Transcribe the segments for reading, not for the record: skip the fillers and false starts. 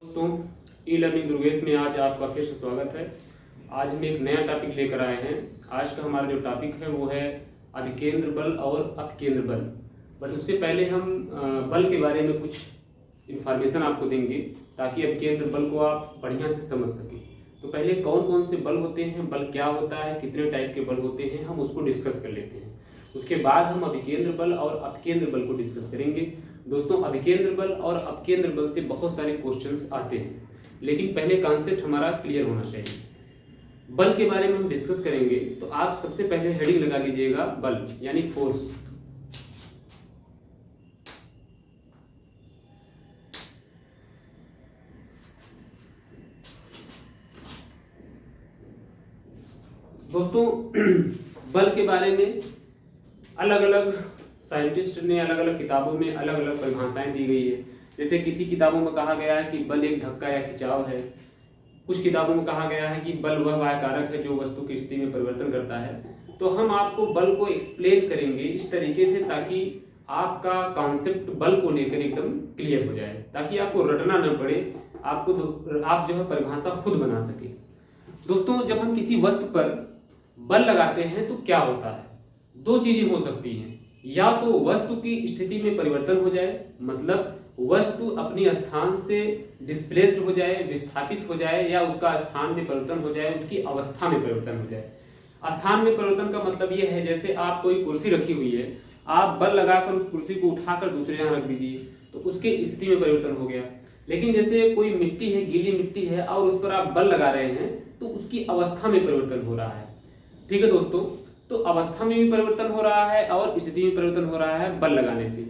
दोस्तों, e learning Durgesh में आज आपका फिर से स्वागत है। आज हम एक नया टॉपिक लेकर आए हैं। आज का हमारा जो टॉपिक है वो है अभिकेंद्र बल और अपकेंद्र बल। बट उससे पहले हम बल के बारे में कुछ इन्फॉर्मेशन आपको देंगे ताकि अपकेंद्र बल को आप बढ़िया से समझ सकें। तो पहले कौन कौन से बल होते हैं, बल क्या होता है, कितने टाइप के बल होते हैं, हम उसको डिस्कस कर लेते हैं। उसके बाद हम अभिकेंद्र बल और अपकेंद्र बल को डिस्कस करेंगे। दोस्तों, अभिकेंद्र बल और अपकेंद्र बल से बहुत सारे क्वेश्चंस आते हैं, लेकिन पहले कॉन्सेप्ट हमारा क्लियर होना चाहिए। बल के बारे में हम डिस्कस करेंगे, तो आप सबसे पहले हेडिंग लगा लीजिएगा बल यानी फोर्स। दोस्तों, बल के बारे में अलग अलग साइंटिस्ट ने अलग अलग किताबों में अलग अलग परिभाषाएं दी गई है। जैसे किसी किताबों में कहा गया है कि बल एक धक्का या खिंचाव है। कुछ किताबों में कहा गया है कि बल वह बाह्य कारक है जो वस्तु की स्थिति में परिवर्तन करता है। तो हम आपको बल को एक्सप्लेन करेंगे इस तरीके से ताकि आपका कॉन्सेप्ट बल को लेकर एकदम क्लियर हो जाए, ताकि आपको रटना न पड़े, आप जो है परिभाषा खुद बना सके। दोस्तों, जब हम किसी वस्तु पर बल लगाते हैं तो क्या होता है? दो चीजें हो सकती हैं। या तो वस्तु की स्थिति में परिवर्तन हो जाए, मतलब वस्तु अपनी स्थान से डिस्प्लेस्ड हो जाए, विस्थापित हो जाए, या उसका स्थान में परिवर्तन हो जाए, उसकी अवस्था में परिवर्तन हो जाए। स्थान में परिवर्तन का मतलब यह है, जैसे आप कोई कुर्सी रखी हुई है, आप बल लगाकर उस कुर्सी को उठाकर दूसरे जगह रख दीजिए तो उसके स्थिति में परिवर्तन हो गया। लेकिन जैसे कोई मिट्टी है, गीली मिट्टी है, और उस पर आप बल लगा रहे हैं तो उसकी अवस्था में परिवर्तन हो रहा है। ठीक है दोस्तों, तो अवस्था में भी परिवर्तन हो रहा है और स्थिति में परिवर्तन हो रहा है बल लगाने से।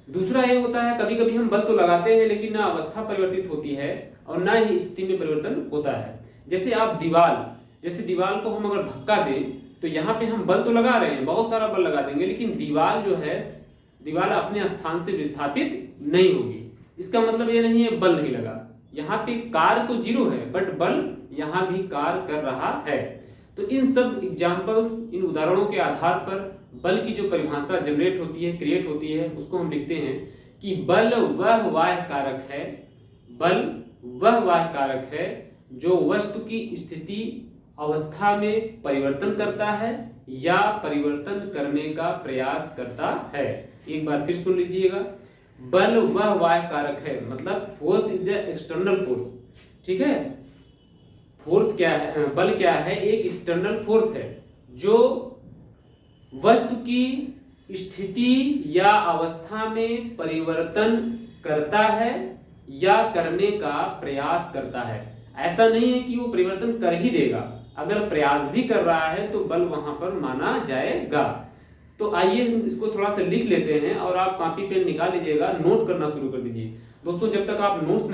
दूसरा ये होता है, कभी कभी हम बल तो लगाते हैं लेकिन ना अवस्था परिवर्तित होती है और ना ही स्थिति में परिवर्तन होता है। जैसे आप दीवार को हम अगर धक्का दें तो यहाँ पे हम बल तो लगा रहे हैं, बहुत सारा बल लगा देंगे, लेकिन दीवार अपने स्थान से विस्थापित नहीं होगी। इसका मतलब ये नहीं है बल नहीं लगा। यहाँ पे कार्य तो जीरो है बट बल यहाँ भी कार्य कर रहा है। तो इन सब एग्जाम्पल्स, इन उदाहरणों के आधार पर बल की जो परिभाषा जनरेट होती है, क्रिएट होती है, उसको हम लिखते हैं कि बल वह बाह्य कारक है जो वस्तु की स्थिति अवस्था में परिवर्तन करता है या परिवर्तन करने का प्रयास करता है। एक बार फिर सुन लीजिएगा, बल वह बाह्य कारक है, मतलब force is the external force. ठीक है, फोर्स क्या है, बल क्या है? एक एक्सटर्नल फोर्स है जो वस्तु की स्थिति या अवस्था में परिवर्तन करता है या करने का प्रयास करता है। ऐसा नहीं है कि वो परिवर्तन कर ही देगा, अगर प्रयास भी कर रहा है तो बल वहां पर माना जाएगा। तो आइए हम इसको थोड़ा सा लिख लेते हैं और आप कॉपी पेन निकाल लीजिएगा, नोट करना शुरू कर दीजिए। दोस्तों, जब तक आप नोट्स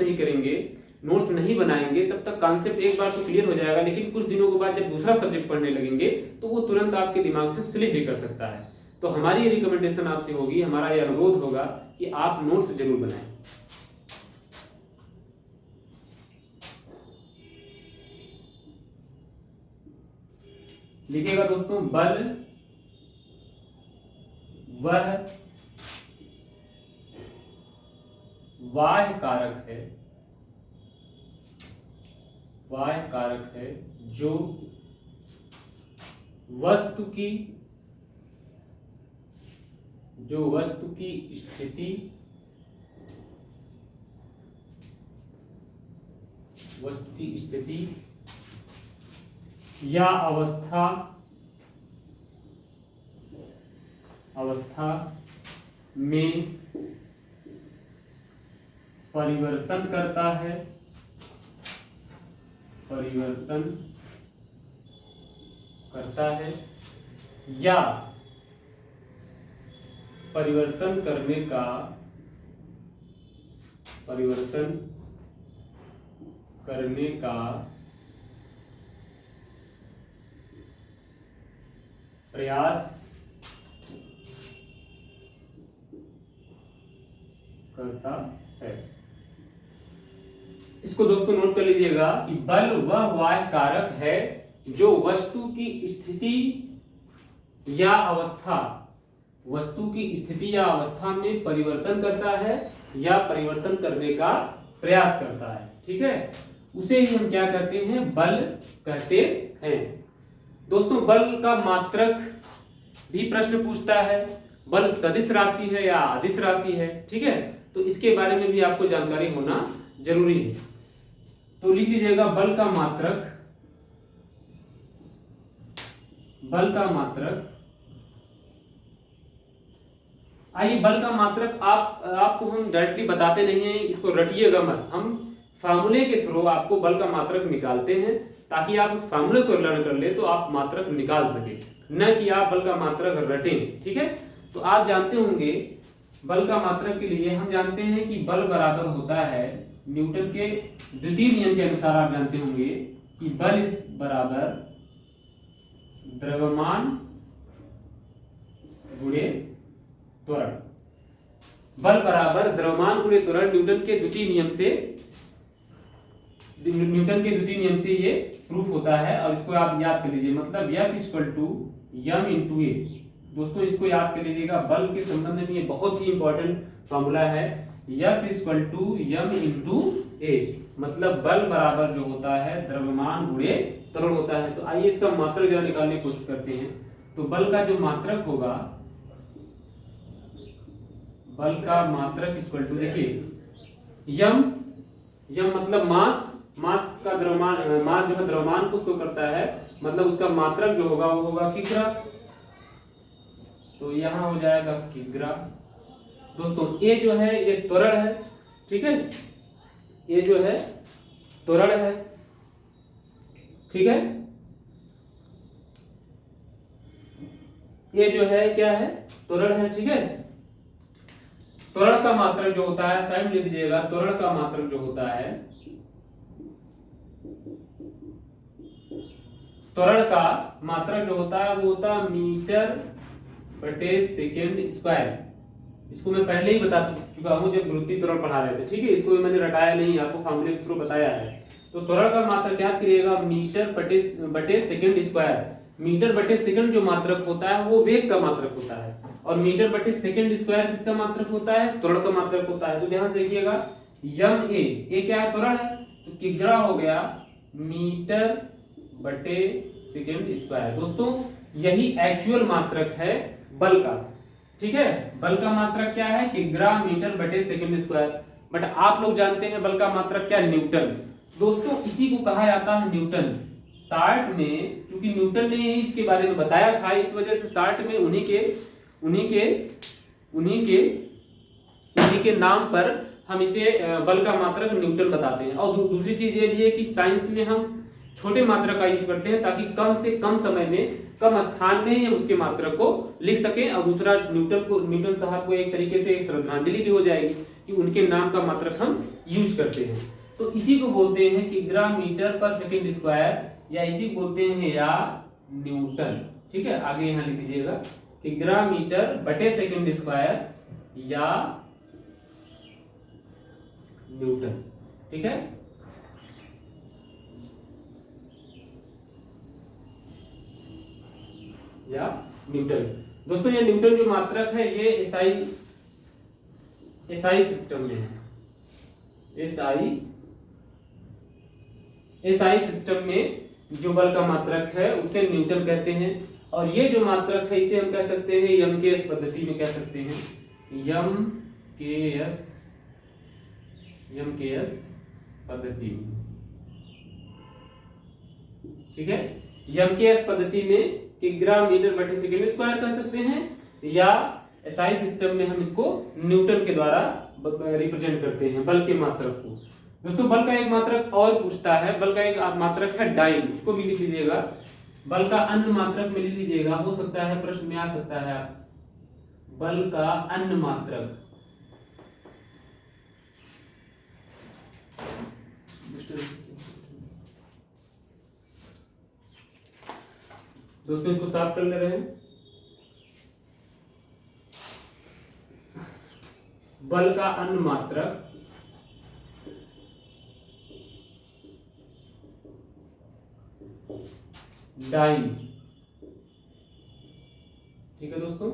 नहीं बनाएंगे तब तक कॉन्सेप्ट एक बार तो क्लियर हो जाएगा, लेकिन कुछ दिनों के बाद जब दूसरा सब्जेक्ट पढ़ने लगेंगे तो वो तुरंत आपके दिमाग से स्लिप भी कर सकता है। तो हमारी ये रिकमेंडेशन आपसे होगी, हमारा ये अनुरोध होगा कि आप नोट्स जरूर बनाएं। लिखिएगा दोस्तों, बल वह बाह्य कारक है जो वस्तु की स्थिति या अवस्था में परिवर्तन करता है या परिवर्तन करने का प्रयास करता है। इसको दोस्तों नोट कर लीजिएगा कि बल वह बाह्य कारक है जो वस्तु की स्थिति या अवस्था में परिवर्तन करता है या परिवर्तन करने का प्रयास करता है। ठीक है, उसे ही हम क्या कहते हैं, बल कहते हैं। दोस्तों बल का मात्रक भी प्रश्न पूछता है, बल सदिश राशि है या अदिश राशि है, ठीक है, तो इसके बारे में भी आपको जानकारी होना जरूरी है। तो लिख लीजिएगा बल का मात्रक, बल का मात्रक। आइए बल का मात्रक आपको हम डायरेक्टली बताते नहीं हैं, इसको रटिएगा मत, हम फार्मूले के थ्रू आपको बल का मात्रक निकालते हैं ताकि आप उस फार्मूले को लर्न कर ले तो आप मात्रक निकाल सके, न कि आप बल का मात्रक रटें, ठीक है। तो आप जानते होंगे बल का मात्रक के लिए हम जानते हैं कि बल बराबर होता है न्यूटन के द्वितीय नियम के अनुसार, आप जानते होंगे कि बल इस बराबर द्रव्यमान गुणे त्वरण, बल बराबर द्रव्यमान गुणे त्वरण न्यूटन के द्वितीय नियम से, न्यूटन के द्वितीय नियम से ये प्रूफ होता है। और इसको आप याद कर लीजिए, मतलब F equal to m into a. दोस्तों इसको याद कर लीजिएगा, बल के संबंध में ये बहुत ही इंपॉर्टेंट फॉर्मूला है, F equal to m into a, मतलब बल बराबर जो होता है द्रव्यमान गुणे त्वरण होता है। तो आइए इसका मात्रक जरा निकालने की कोशिश करते हैं। तो बल का जो मात्रक होगा, बल का मात्रक इक्वल टू, देखिए यम मतलब मास, मास का द्रव्यमान, मास जो है द्रव्यमान को शो करता है, मतलब उसका मात्रक जो होगा वो होगा किग्रा, तो यहां हो जाएगा किग्रा। दोस्तों ये जो है ये त्वरण है, ठीक है, ये जो है त्वरण है, ठीक है, ये जो है क्या है, त्वरण है, ठीक है। त्वरण का मात्रक जो होता है, साइड लिख दीजिएगा, त्वरण का मात्रक जो होता है, त्वरण का मात्रक जो होता है वो होता है मीटर बटे सेकेंड स्क्वायर। इसको मैं पहले ही बता चुका हूं जब गुरुत्वीय त्वरण पढ़ा रहे थे, ठीक है, इसको मैंने रटाया नहीं, आपको फार्मूले के थ्रू बताया है। तो त्वरण का मात्रक याद करिएगा मीटर बटे सेकेंड स्क्वायर। मीटर बटे सेकंड जो मात्रक होता है वो वेग का मात्रक होता है, और मीटर बटे सेकंड स्क्वायर किसका मात्रक होता है, त्वरण का मात्रक होता है। तो ध्यान से देखिएगा, यम ए क्या है, त्वरण है, तो किग्रा हो गया मीटर बटे सेकंड स्क्वायर। दोस्तों यही एक्चुअल मात्रक है बल का, ठीक है, बल का मात्रक क्या है, किग्रा मीटर बटे सेकंड स्क्वायर। बट आप लोग जानते हैं बल का मात्रक क्या, न्यूटन। दोस्तों इसी को कहा जाता है न्यूटन। 60 में क्योंकि न्यूटन ने इसके बारे में बताया था, इस वजह से 60 में उन्हीं के नाम पर हम इसे बल का मात्रक न्यूटन बताते हैं। और दूसरी चीज ये भी है कि साइंस में हम छोटे मात्रक का यूज करते हैं ताकि कम से कम समय में, कम स्थान में हम उसके मात्रक को लिख सकें। और दूसरा न्यूटन साहब को एक तरीके से श्रद्धांजलि भी हो जाएगी कि उनके नाम का मात्रक हम यूज करते हैं। तो इसी को बोलते हैं किग्रा मीटर पर सेकंड स्क्वायर, या इसी को बोलते हैं या न्यूटन, ठीक है। आगे यहां लिख दीजिएगा किग्रा मीटर बटे सेकंड स्क्वायर या न्यूटन, ठीक है। या न्यूटन। दोस्तों ये न्यूटन जो मात्रक है ये एसआई सिस्टम में है, एसआई सिस्टम में जो बल का मात्रक है उसे न्यूटन कहते हैं। और ये जो मात्रक है इसे हम कह सकते हैं यम के एस पद्धति में कह सकते हैं, यम के एस पद्धति में, ठीक है। यम के एस पद्धति में किग्रा मीटर बटे सेकंड स्क्वायर कह सकते हैं, या एसआई सिस्टम में हम इसको न्यूटन के द्वारा रिप्रेजेंट करते हैं बल के मात्रक को। दोस्तों बल का एक मात्रक और पूछता है, बल का एक मात्रक है डाइन, उसको भी लिख लीजिएगा। बल का अन्य मात्रक में लिख लीजिएगा, हो सकता है प्रश्न में आ सकता है आप, बल का अन्य मात्रक। दोस्तों इसको साफ कर ले रहे हैं। बल का अन्य मात्रक डाइन, ठीक है दोस्तों।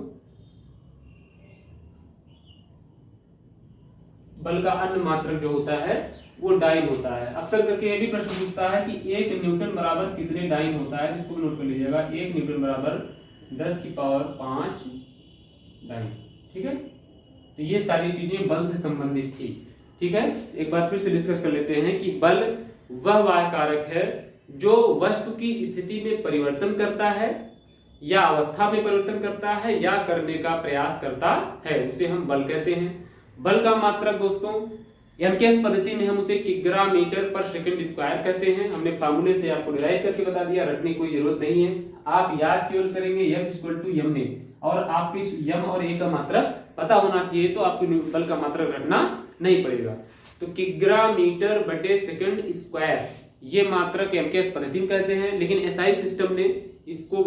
बल का अन्य मात्रक जो होता है वो डाइन होता है। अक्सर करके ये भी प्रश्न पूछता है कि 1 न्यूटन बराबर कितने डाइन होता है, जिसको नोट कर लीजिएगा, 1 न्यूटन बराबर 10 की पावर 5 डाइन। ठीक है, तो ये सारी चीजें बल से संबंधित थी। ठीक है, एक बार फिर से डिस्कस कर लेते हैं कि बल वह बाह्य कारक है जो वस्तु की स्थिति में परिवर्तन करता है या अवस्था में परिवर्तन करता है या करने का प्रयास करता है, उसे हम बल कहते हैं। बल का मात्रक दोस्तों एमकेएस पद्धति में हम उसे किग्रा मीटर पर सेकंड स्क्वायर कहते हैं। हमने फार्मूले से आपको डिराइव करके बता दिया, रटने की कोई जरूरत नहीं है। आप याद केवल करेंगे F m ने, और आपके m और a का मात्रक पता होना चाहिए, तो आपको बल का मात्रक रटना नहीं पड़ेगा। तो किग्रा मीटर बटे सेकंड स्क्वायर ये मात्रक एमकेएस पद्धति में कहते हैं, लेकिन एसआई सिस्टम ने इसको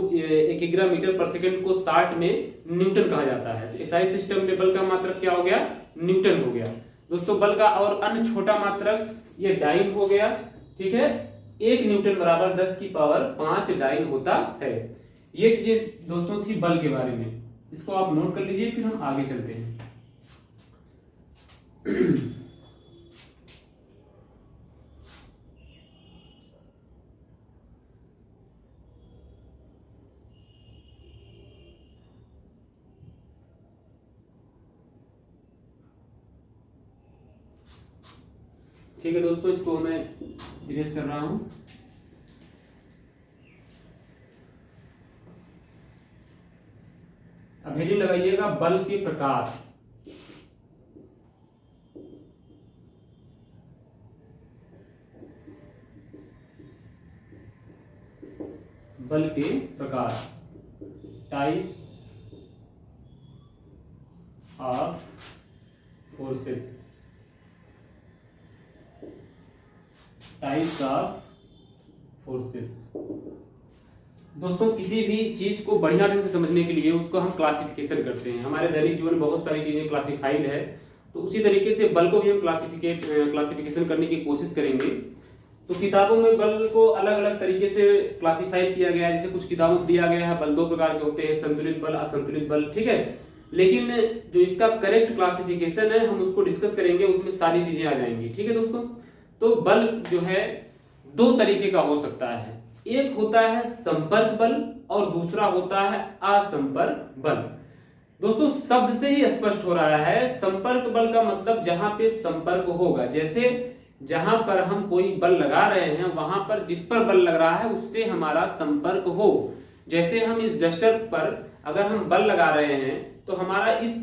किग्रा मीटर पर सेकंड को 60 में न्यूटन कहा जाता है। तो एसआई सिस्टम में बल का मात्रक क्या हो गया, न्यूटन हो गया दोस्तों। बल का और अन्य छोटा मात्रक ये डाइन हो गया। ठीक है, 1 न्यूटन बराबर 10 की पावर 5 डाइन होता है। ये चीजें दोस्तों थी बल के बारे में, इसको आप नोट कर लीजिए, फिर हम आगे चलते हैं। ठीक है दोस्तों, इसको मैं इरेज कर रहा हूं। अब हेडिंग लगाइएगा बल के प्रकार। बल के प्रकार, types of forces, types of forces. दोस्तों किसी भी चीज को बढ़िया ढंग से समझने के लिए उसको हम क्लासिफिकेशन करते हैं। हमारे दैनिक जीवन में बहुत सारी चीजें क्लासिफाइड है, तो उसी तरीके से बल को भी हम क्लासिफिकेशन करने की कोशिश करेंगे। तो किताबों में बल को अलग अलग तरीके से क्लासिफाई किया गया है। जैसे कुछ किताबों में दिया गया है बल 2 प्रकार के होते हैं, संतुलित बल, असंतुलित बल। ठीक है, लेकिन जो इसका करेक्ट क्लासिफिकेशन है हम उसको डिस्कस करेंगे, उसमें सारी चीजें आ जाएंगी। ठीक है दोस्तों, तो बल जो है 2 तरीके का हो सकता है। एक होता है संपर्क बल और दूसरा होता है असंपर्क बल। दोस्तों शब्द से ही स्पष्ट हो रहा है, संपर्क बल का मतलब जहां पे संपर्क होगा। जैसे जहां पर हम कोई बल लगा रहे हैं वहां पर जिस पर बल लग रहा है उससे हमारा संपर्क हो। जैसे हम इस डस्टर पर अगर हम बल लगा रहे हैं तो हमारा इस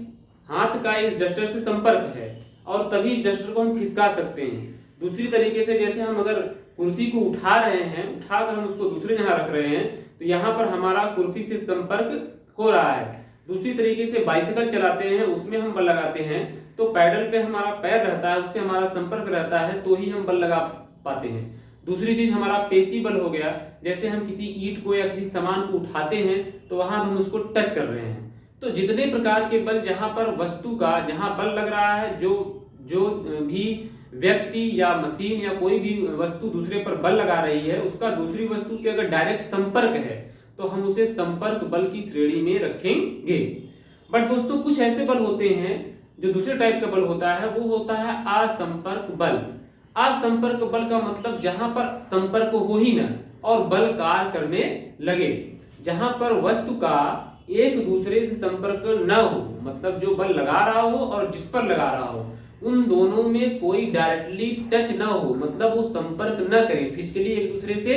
हाथ का इस डस्टर से संपर्क है और तभी इस डस्टर को हम खिसका सकते हैं। दूसरी तरीके से जैसे हम अगर कुर्सी को उठा रहे हैं, उठाकर हम उसको दूसरे जगह रख रहे हैं तो यहाँ पर हमारा कुर्सी से संपर्क हो रहा है। दूसरी तरीके से बाइसिकल चलाते हैं, उसमें हम बल लगाते हैं तो पैडल पे हमारा पैर रहता है, उससे हमारा संपर्क रहता है तो ही हम बल लगा पाते हैं। दूसरी चीज हमारा पेशी बल हो गया, जैसे हम किसी ईंट को या किसी सामान को उठाते हैं तो वहां हम उसको टच कर रहे हैं। तो जितने प्रकार के बल जहां पर वस्तु का जहां बल लग रहा है, जो भी व्यक्ति या मशीन या कोई भी वस्तु दूसरे पर बल लगा रही है उसका दूसरी वस्तु से अगर डायरेक्ट संपर्क है तो हम उसे संपर्क बल की श्रेणी में रखेंगे। बट दोस्तों कुछ ऐसे बल होते हैं जो दूसरे टाइप का बल होता है, वो होता है असंपर्क बल। असंपर्क बल का मतलब जहां पर संपर्क हो ही ना और बल कार्य करने लगे, जहां पर वस्तु का एक दूसरे से संपर्क न हो, मतलब जो बल लगा रहा हो और जिस पर लगा रहा हो उन दोनों में कोई डायरेक्टली टच ना हो, मतलब वो संपर्क न करें, फिजिकली एक दूसरे से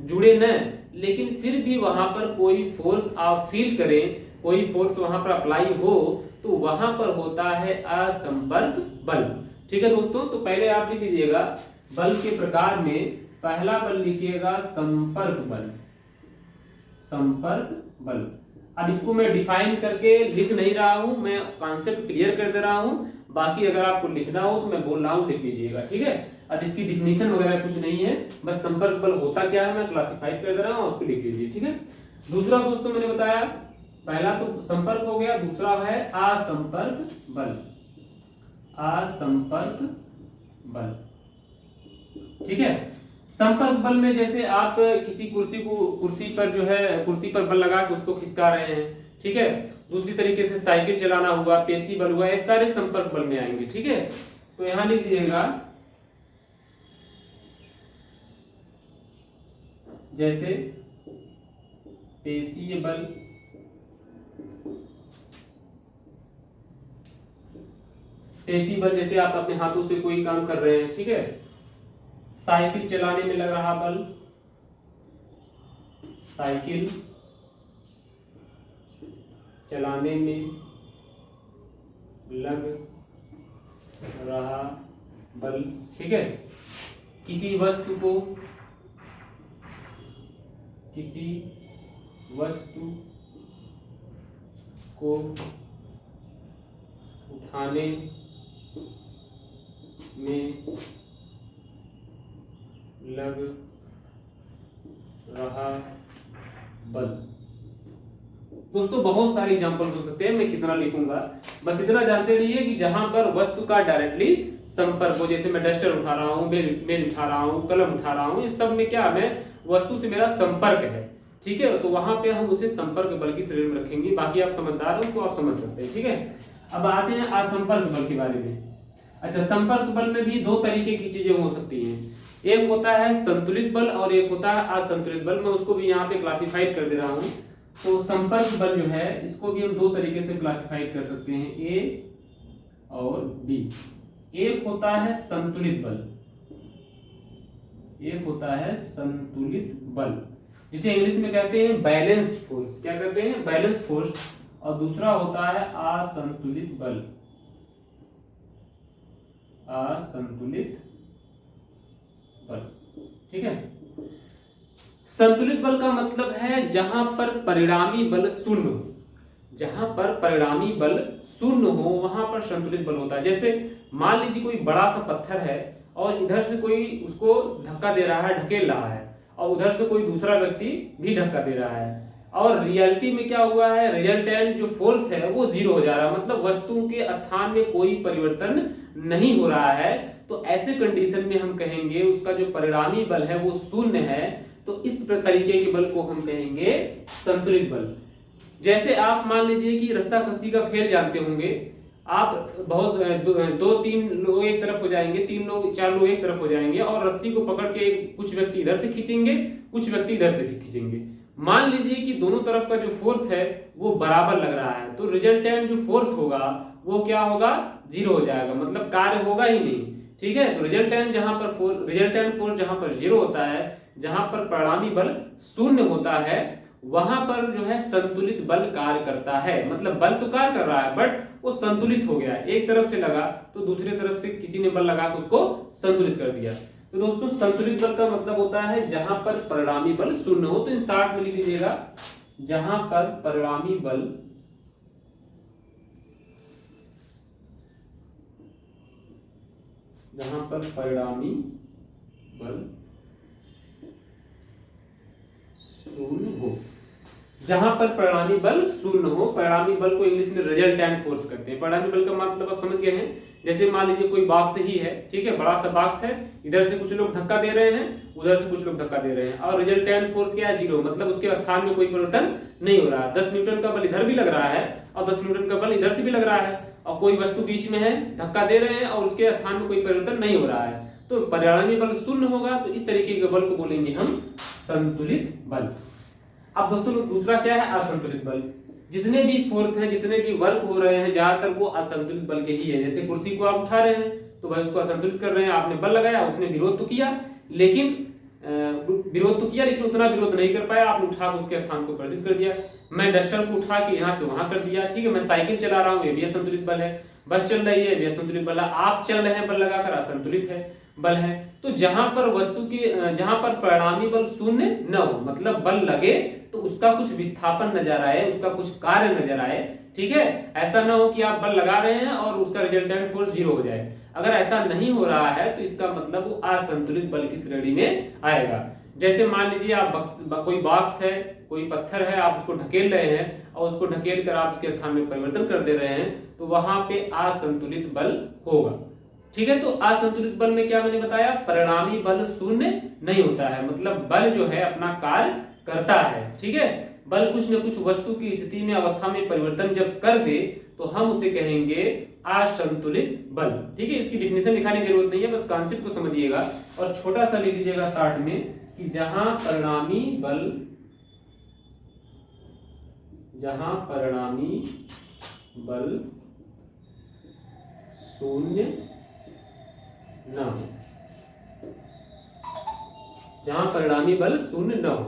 जुड़े न, लेकिन फिर भी वहां पर कोई फोर्स आप फील करें, कोई फोर्स वहां पर अप्लाई हो, तो वहां पर होता है असंपर्क बल। ठीक है दोस्तों, तो पहले आप लिख लीजिएगा बल के प्रकार में पहला बल लिखिएगा संपर्क बल। संपर्क बल, अब इसको मैं डिफाइन करके लिख नहीं रहा हूं, मैं कॉन्सेप्ट क्लियर कर दे रहा हूं, बाकी अगर आपको लिखना हो तो मैं बोल रहा हूं लिख लीजिएगा। ठीक है, अब इसकी डिफिनीशन वगैरह कुछ नहीं है, बस संपर्क बल होता क्या है मैं क्लासिफाइड कर दे रहा हूं, उसको लिख लीजिए। ठीक है, दूसरा दोस्तों मैंने बताया पहला तो संपर्क हो गया, दूसरा है असंपर्क बल। असंपर्क बल, ठीक है। संपर्क बल में जैसे आप किसी कुर्सी पर जो है कुर्सी पर बल लगा के उसको खिसका रहे हैं, ठीक है। दूसरी तरीके से साइकिल चलाना हुआ, पेशी बल हुआ, ये सारे संपर्क बल में आएंगे। ठीक है, तो यहां लिख दीजिएगा जैसे पेशीय बल, पेशी बल जैसे आप अपने हाथों से कोई काम कर रहे हैं, ठीक है, साइकिल चलाने में लग रहा बल, साइकिल चलाने में लग रहा बल, ठीक है। किसी वस्तु को उठाने में लग रहा बल। दोस्तों बहुत सारे एग्जांपल हो सकते हैं, मैं कितना लिखूंगा, बस इतना जानते रहिए कि जहां पर वस्तु का डायरेक्टली संपर्क हो, जैसे मैं डस्टर उठा रहा हूं, मेल उठा रहा हूं, कलम उठा रहा हूं, इस सब में क्या मैं वस्तु से मेरा संपर्क है, ठीक है, तो वहां पे हम उसे संपर्क बल की श्रेणी में रखेंगे। बाकी आप समझदार हो उसको आप समझ सकते हैं, ठीक है। अब आते हैं असंपर्क बल के बारे में। अच्छा, संपर्क बल में भी दो तरीके की चीजें हो सकती हैं, एक होता है संतुलित बल और एक होता है असंतुलित बल। मैं उसको भी यहाँ पे क्लासिफाइड कर दे रहा हूँ। तो संपर्क बल जो है इसको भी हम दो तरीके से क्लासिफाइड कर सकते हैं, ए और बी। एक होता है संतुलित बल, एक होता है संतुलित बल, जिसे इंग्लिश में कहते हैं बैलेंस्ड फोर्स। क्या कहते हैं? Balance force. और दूसरा होता है असंतुलित बल, असंतुलित बल, ठीक है। संतुलित बल का मतलब है जहां पर परिणामी बल शून्य हो, जहां पर परिणामी बल शून्य हो वहां पर संतुलित बल होता है। जैसे मान लीजिए कोई बड़ा सा पत्थर है और इधर से कोई उसको धक्का दे रहा है, ढकेल रहा है, और उधर से कोई दूसरा व्यक्ति भी धक्का दे रहा है, और रियलिटी में क्या हुआ है, रिजल्टेंट जो फोर्स है वो जीरो हो जा रहा है, मतलब वस्तु के स्थान में कोई परिवर्तन नहीं हो रहा है। तो ऐसे कंडीशन में हम कहेंगे उसका जो परिणामी बल है वो शून्य है, तो इस तरीके के बल को हम कहेंगे संतुलित बल। जैसे आप मान लीजिए कि रस्सा कस्सी का खेल जानते होंगे, आप बहुत दो तीन लोग एक तरफ हो जाएंगे, तीन लोग चार लोग एक तरफ हो जाएंगे, और रस्सी को पकड़ के कुछ व्यक्ति इधर से खींचेंगे, कुछ व्यक्ति इधर से खींचेंगे। मान लीजिए कि दोनों तरफ का जो फोर्स है वो बराबर लग रहा है, तो रिजल्टेंट जो फोर्स होगा वो क्या होगा, जीरो हो जाएगा, मतलब कार्य होगा ही नहीं, ठीक है। तो रिजल्टेंट फोर्स जहां पर जीरो होता है, जहां पर परिणामी बल शून्य होता है, वहां पर जो है संतुलित बल कार्य करता है। मतलब बल तो कार्य कर रहा है बट वो संतुलित हो गया, एक तरफ से लगा तो दूसरी तरफ से किसी ने बल लगा के उसको संतुलित कर दिया। तो दोस्तों संतुलित बल का मतलब होता है जहां पर परिणामी बल शून्य हो। तो इन शॉर्ट में लिख लीजिएगा, जहां पर परिणामी बल शून्य हो, जहां पर परिणामी बल शून्य हो। परिणामी बल को इंग्लिश में रिजल्टेंट फोर्स कहते हैं। परिणामी बल का मतलब आप समझ गए हैं। जैसे मान लीजिए कोई बॉक्स ही है, ठीक है, बड़ा सा बॉक्स है, इधर से कुछ लोग धक्का दे रहे हैं, उधर से कुछ लोग धक्का दे रहे हैं, और रिजल्टेंट फोर्स क्या है, जीरो, मतलब उसके स्थान में कोई परिवर्तन नहीं हो रहा है। 10 न्यूटन का बल इधर भी लग रहा है और 10 न्यूटन का बल इधर से भी लग रहा है, और कोई वस्तु बीच में है, धक्का दे रहे हैं और उसके स्थान में कोई परिवर्तन नहीं हो रहा है, तो परिणामी बल शून्य होगा। तो इस तरीके के बल को बोलेंगे हम संतुलित बल। अब दोस्तों दूसरा क्या है, असंतुलित बल। जितने भी फोर्स हैं, जितने भी वर्क हो रहे हैं, ज्यादातर वो असंतुलित बल के ही है। जैसे कुर्सी को आप उठा रहे हैं तो भाई उसको असंतुलित कर रहे हैं, आपने बल लगाया, उसने विरोध तो किया, लेकिन उतना विरोध नहीं कर पाया, आपने उठा के उसके स्थान को परिवर्तित कर दिया। मैं डस्टर को उठा के यहाँ से वहां कर दिया, ठीक है। मैं साइकिल चला रहा हूँ, ये भी असंतुलित बल है। बस चल रही है, ये असंतुलित बल है। आप चल रहे हैं बल लगाकर, असंतुलित है बल है। तो जहां पर परिणामी बल शून्य न हो, मतलब बल लगे तो उसका कुछ विस्थापन नजर आए, उसका कुछ कार्य नजर आए, ठीक है। ऐसा ना हो कि आप बल लगा रहे हैं और उसका रिजल्टेंट फोर्स जीरो हो जाए। अगर ऐसा नहीं हो रहा है तो इसका मतलब वो असंतुलित बल की श्रेणी में आएगा। जैसे मान लीजिए आप कोई बॉक्स है, कोई पत्थर है, आप उसको ढकेल रहे हैं और उसको ढकेल कर आप उसके स्थान में परिवर्तन कर दे रहे हैं, तो वहां पे असंतुलित बल होगा, ठीक है। तो असंतुलित बल में क्या मैंने बताया, परिणामी बल शून्य नहीं होता है, मतलब बल जो है अपना कार्य करता है, ठीक है। बल कुछ न कुछ वस्तु की स्थिति में, अवस्था में परिवर्तन जब कर दे तो हम उसे कहेंगे असंतुलित बल, ठीक है। इसकी डिफिनेशन लिखाने की जरूरत नहीं है, बस कॉन्सेप्ट को समझिएगा और छोटा सा लिख लीजिएगा शॉर्ट में, कि जहां परिणामी बल शून्य न हो, जहां परिणामी बल शून्य न हो।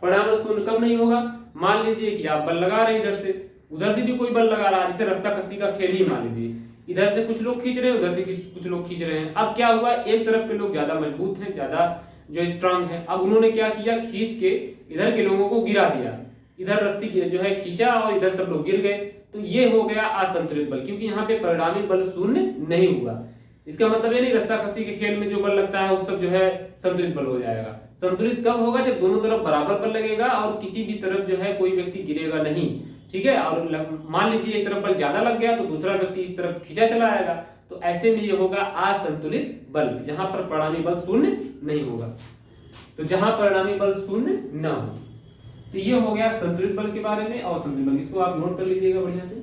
परिणामी बल शून्य कब नहीं होगा? मान लीजिए कि आप बल लगा रहे हैं, इधर से उधर से भी कोई बल लगा रहा है, जैसे रस्सा कस्सी का खेल ही मान लीजिए, इधर से कुछ लोग खींच रहे हैं, उधर से कुछ लोग खींच रहे हैं। अब क्या हुआ, एक तरफ के लोग ज्यादा मजबूत हैं, ज्यादा जो स्ट्रांग है, अब उन्होंने क्या किया, खींच के इधर के लोगों को गिरा दिया, इधर रस्सी जो है खींचा और इधर सब लोग गिर गए। तो ये हो गया असंतुलित बल, क्योंकि यहाँ पे परिणामी बल शून्य नहीं हुआ। इसका मतलब ये नहीं रस्सा कस्सी के खेल में जो बल लगता है वो सब जो है संतुलित बल हो जाएगा। संतुलित कब होगा? जब दोनों तरफ बराबर बल लगेगा और किसी भी तरफ जो है कोई व्यक्ति गिरेगा नहीं, ठीक है। और मान लीजिए एक तरफ बल ज्यादा लग गया तो दूसरा व्यक्ति इस तरफ खींचा चला आएगा, तो ऐसे में ये होगा असंतुलित बल, जहां पर परिणामी बल शून्य नहीं होगा। तो जहां परिणामी बल शून्य न हो, तो ये हो गया संतुलित बल के बारे में। और संतुलित बल, इसको आप नोट कर लीजिएगा बढ़िया से।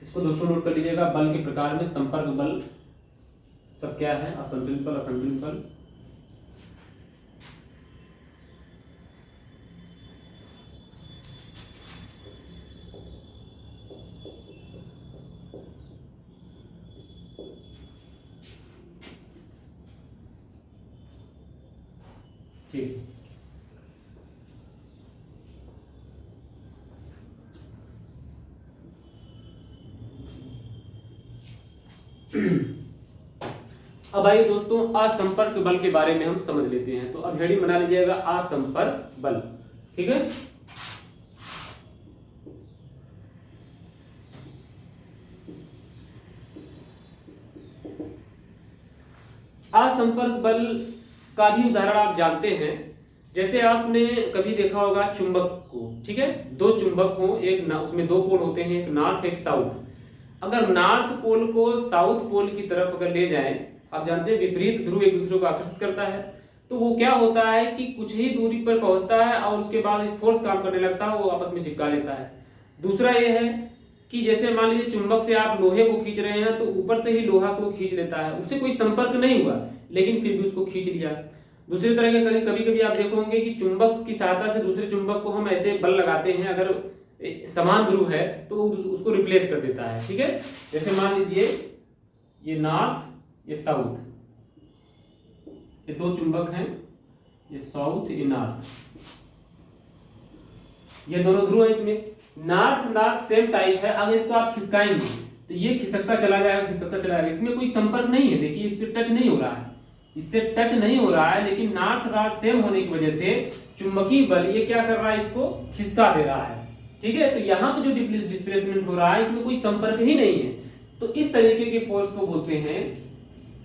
इसको दोस्तों नोट कर लीजिएगा। बल के प्रकार में संपर्क बल सब क्या है? असंतुलित बल, असंतुलित बल, ठीक। अब आइए दोस्तों असंपर्क बल के बारे में हम समझ लेते हैं। तो अब हेडिंग बना लीजिएगा असंपर्क बल, ठीक है। असंपर्क बल का भी उदाहरण आप जानते हैं, जैसे आपने कभी देखा होगा चुंबक को, ठीक है। दो चुंबक हो, एक उसमें दो पोल होते हैं, एक नॉर्थ एक साउथ। अगर नॉर्थ पोल को साउथ पोल की तरफ अगर ले जाएं, आप जानते हैं विपरीत ध्रुव एक दूसरे को आकर्षित करता है, तो वो क्या होता है कि कुछ ही दूरी पर पहुंचता है और उसके बाद इस फोर्स काम करने लगता है, वो आपस में चिपका लेता है। दूसरा ये है कि जैसे मान लीजिए चुंबक से आप लोहे को खींच रहे हैं, तो ऊपर से ही लोहा को खींच लेता है, उससे कोई संपर्क नहीं हुआ लेकिन फिर भी उसको खींच लिया। दूसरी तरह के कभी कभी आप देखोगे कि चुंबक की सहायता से दूसरे चुंबक को हम ऐसे बल लगाते हैं, अगर समान ध्रुव है तो उसको रिप्लेस कर देता है, ठीक है। जैसे मान लीजिए ये नॉर्थ ये साउथ, ये दो चुंबक हैं, ये साउथ ये नॉर्थ, ये दोनों ध्रुव है। इसमें नॉर्थ नॉर्थ सेम टाइप है, अगर इसको आप खिसकाएंगे तो ये खिसकता चला जाएगा, खिसकता चला जाएगा, इसमें कोई संपर्क नहीं है। देखिए इससे टच नहीं हो रहा है, इससे टच नहीं हो रहा है, लेकिन नॉर्थ नॉर्थ सेम होने की वजह से चुंबकीय बल ये क्या कर रहा है, इसको खिसका दे रहा है, ठीक है। तो यहाँ पे जो डिस्प्लेसमेंट हो रहा है इसमें कोई संपर्क ही नहीं है, तो इस तरीके के फोर्स को बोलते हैं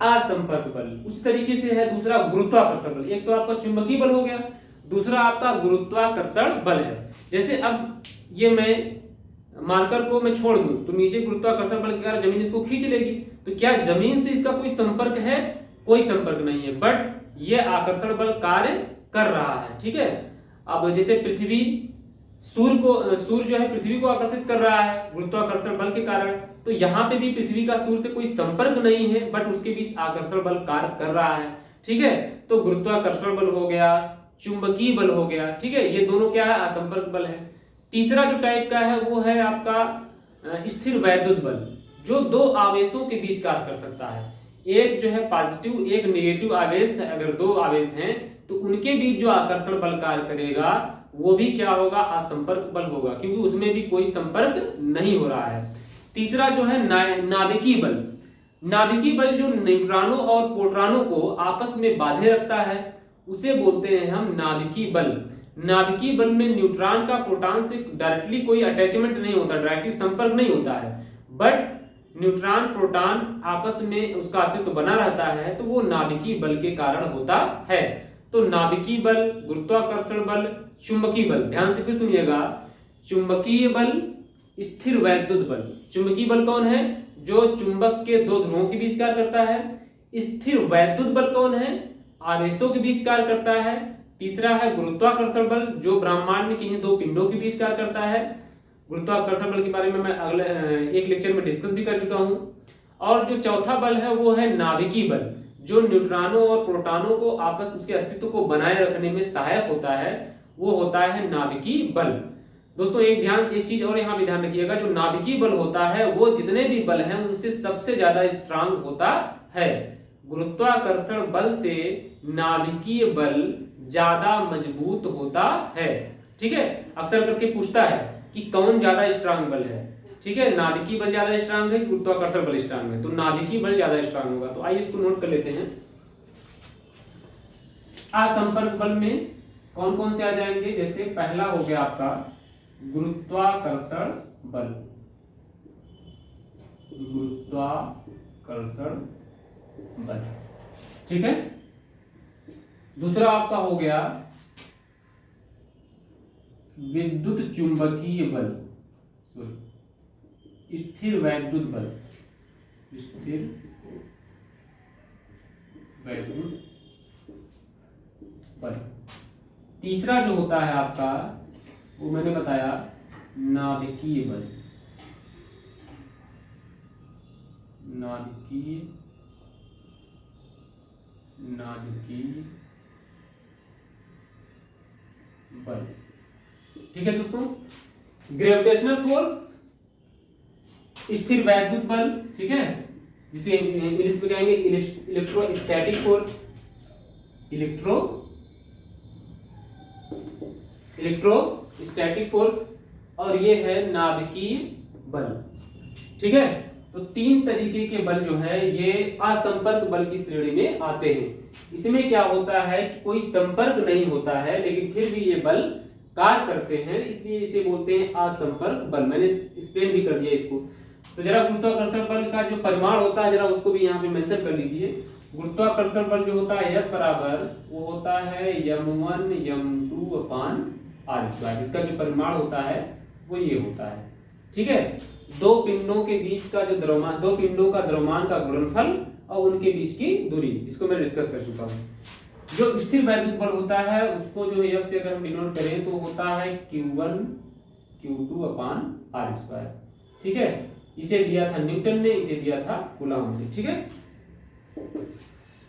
असंपर्क बल। उस तरीके से है दूसरा गुरुत्वाकर्षण बल। एक तो आपका चुंबकीय बल हो गया, दूसरा आपका गुरुत्वाकर्षण बल है। जैसे अब ये मैं मार्कर को मैं छोड़ दूं तो नीचे गुरुत्वाकर्षण बल के कारण जमीन इसको खींच लेगी, तो क्या जमीन से इसका कोई संपर्क है? कोई संपर्क नहीं है, बट ये आकर्षण बल कार्य कर रहा है, ठीक है। अब जैसे पृथ्वी सूर्य जो है पृथ्वी को आकर्षित कर रहा है गुरुत्वाकर्षण बल के कारण, तो यहाँ पे भी पृथ्वी का सूर्य से कोई संपर्क नहीं है, बट उसके बीच आकर्षण बल कार्य कर रहा है, ठीक है। तो गुरुत्वाकर्षण बल हो गया, चुंबकीय बल हो गया, ठीक है। ये दोनों क्या है? असंपर्क बल है। तीसरा जो टाइप का है वो है आपका स्थिर वैद्युत बल, जो दो आवेशों के बीच कार्य कर सकता है। एक जो है पॉजिटिव, एक नेगेटिव आवेश, अगर दो आवेश हैं तो उनके बीच जो आकर्षण बल कार्य करेगा वो भी क्या होगा? असंपर्क बल होगा, क्योंकि उसमें भी कोई संपर्क नहीं हो रहा है। तीसरा जो है नाभिकीय बल। नाभिकीय बल जो न्यूट्रॉनों और प्रोटॉनों को आपस में बांधे रखता है उसे बोलते हैं हम नाभिकीय बल। नाभिकीय बल में न्यूट्रॉन का प्रोटॉन से डायरेक्टली कोई अटैचमेंट नहीं होता, डायरेक्टली संपर्क नहीं होता है, बट न्यूट्रॉन प्रोटॉन आपस में उसका अस्तित्व बना रहता है, तो वो नाभिकीय बल के कारण होता है। तो नाभिकीय बल, गुरुत्वाकर्षण बल, चुंबकीय बल, ध्यान से फिर सुनिएगा। चुंबकीय बल, स्थिर वैद्युत बल। चुंबकीय बल कौन है? जो चुंबक के दो ध्रुवों के बीच कार्य करता है। स्थिर वैद्युत बल कौन है, आवेशों के बीच कार्य करता है। तीसरा है गुरुत्वाकर्षण बल, जो ब्रह्मांड में किन्हीं दो पिंडों के बीच कार्य करता है। गुरुत्वाकर्षण बल के बारे में मैं अगले एक लेक्चर में डिस्कस भी कर चुका हूं। और जो चौथा बल है वो है नाभिकीय बल, जो न्यूट्रॉनों और प्रोटॉनों को आपस उसके अस्तित्व को बनाए रखने में सहायक होता है, वो होता है नाभिकीय बल। दोस्तों एक चीज और यहाँ भी ध्यान रखिएगा, जो नाभिकीय बल होता है वो जितने भी बल हैं उनसे सबसे ज्यादा स्ट्रांग होता है। गुरुत्वाकर्षण बल से नाभिकीय बल ज्यादा मजबूत होता है। ठीक है, अक्सर करके पूछता है कि कौन ज्यादा स्ट्रांग बल है। ठीक है, नाभिकीय बल ज्यादा स्ट्रांग है, गुरुत्वाकर्षण बल स्ट्रांग है, तो नाभिकीय बल ज्यादा स्ट्रांग होगा। तो आइए इसको नोट कर लेते हैं। असंपर्क बल में कौन कौन से आ जाएंगे, जैसे पहला हो गया आपका गुरुत्वाकर्षण बल, गुरुत्वाकर्षण बल। ठीक है, दूसरा आपका हो गया विद्युत चुंबकीय बल, स्थिर वैद्युत बल, स्थिर वैद्युत बल। तीसरा जो होता है आपका वो मैंने बताया नाभिकीय बल, नाभिकीय बल। ठीक है दोस्तों, ग्रेविटेशनल फोर्स, स्थिर वैद्युत बल, ठीक है, जिसे इंग्लिश में कहेंगे इलेक्ट्रोस्टैटिक फोर्स, इलेक्ट्रोस्टैटिक फोर्स, और ये है नाभिकीय बल। ठीक है, तो तीन तरीके के बल जो है ये असंपर्क बल की श्रेणी में आते हैं। इसमें क्या होता है कि कोई संपर्क नहीं होता है लेकिन फिर भी ये बल कार्य करते हैं, इसलिए इसे बोलते हैं असंपर्क बल। मैंने एक्सप्लेन भी कर दिया इसको। तो जरा गुरुत्वाकर्षण बल का जो परिमाण होता है जरा उसको भी यहाँ पे मेंशन कर लीजिए। गुरुत्वाकर्षण बल जो होता है F बराबर वो होता है m1 m2 अपान r²। इसका जो परिमाण होता है वो ये होता है। ठीक है, दो पिंडों के बीच का जो द्रव्यमान, दो पिंडों का द्रव्यमान का गुणनफल और उनके बीच की दूरी, इसको मैं डिस्कस कर चुका हूँ। जो स्थिर वैद्युत बल होता है उसको जो F से अगर हम डिनोट करें तो होता है Q1 Q2 अपान r²। ठीक है, इसे दिया था न्यूटन ने, इसे दिया था कूलॉम ने। ठीक है,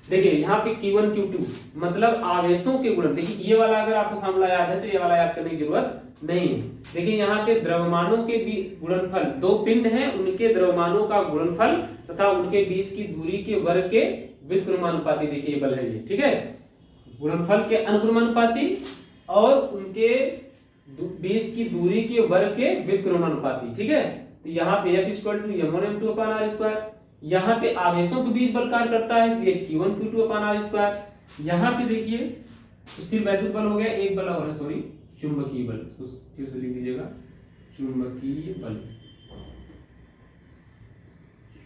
देखिए यहाँ पे Q1 Q2 मतलब आवेशों के गुणन। देखिए ये वाला अगर आपको फार्मूला याद है तो ये वाला याद करने की जरूरत नहीं है। देखिए यहाँ पे द्रव्यमानों के गुणनफल, दो पिंड हैं उनके द्रव्यमानों का गुणनफल तथा उनके बीच की दूरी के वर्ग के व्युत्क्रमानुपाती, देखिए ये बल है ये। ठीक है, गुणनफल के अनुक्रमानुपाती और उनके बीच की दूरी के वर्ग के व्युत्क्रमानुपाती। ठीक है, तो यहाँ पे F equal to m1 m2 upon r²। यहाँ पे आवेशों के बीच बल कार्य करता है इसलिए Q1 Q2 अपान r²। यहाँ पे देखिए स्थिर वैद्युत बल हो गया, एक बल और है सॉरी चुंबकीय बल, इसको फिर से लिख दीजिएगा चुंबकीय बल,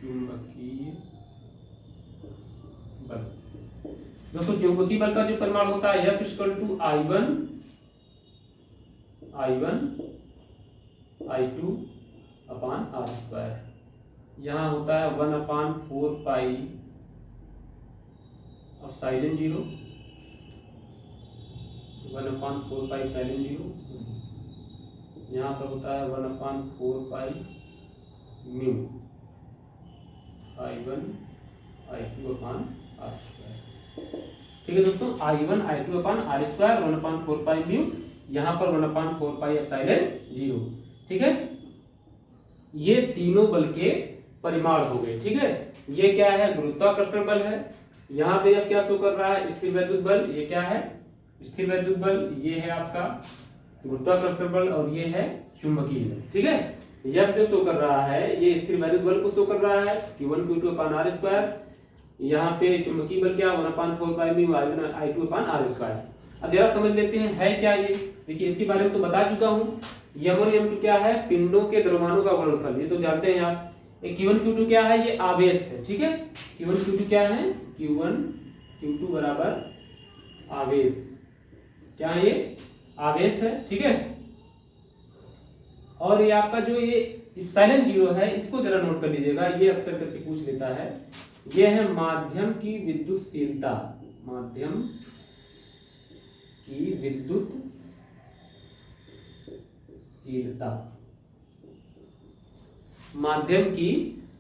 चुंबकीय बल। दोस्तों चुंबकीय बल का जो परिमाण होता है F equal to I1 I2 upon r²। यहाँ होता है 1/4 पाई एप्सिलॉन 0, 1/4 पाई एप्सिलॉन 0। यहाँ पर होता है 1/4 पाई म्यू I1 I2 अपान r²। ठीक है दोस्तों, I1 I2 अपान r², 1/4 पाई म्यू, यहाँ पर 1/4 पाई एप्सिलॉन 0। ठीक है, ये तीनों बल के परिमाण हो गए। ठीक है, ये क्या है, गुरुत्वाकर्षण बल है। यहाँ पे अब क्या शो कर रहा है, स्थिर वैद्युत बल। ये क्या है, स्थिर वैद्युत बल। ये है आपका गुरुत्वाकर्षण बल और ये है चुंबकीय बल। ठीक है, यह जो शो कर रहा है ये स्थिर वैद्युत बल को शो कर रहा है Q1 Q2 अपान r²। यहाँ पे चुंबकीय बल क्या 1/4 पाई म्यू I1 I2 अपान r²। अब जरा समझ लेते हैं है क्या ये। देखिए इसके बारे में तो बता चुका हूँ। m1 m2 क्या है, पिंडों के द्रव्यमानों का गुणनफल, ये तो जानते हैं आप। Q1 Q2 क्या है, ये आवेश है। ठीक है, Q1 Q2 क्या है, Q1 Q2 बराबर आवेश, क्या है ये आवेश है। ठीक है, और ये आपका जो ये एप्सिलॉन 0 है इसको जरा नोट कर लीजिएगा, ये अक्सर करके पूछ लेता है यह है माध्यम की विद्युतशीलता, माध्यम की विद्युतशीलता, माध्यम की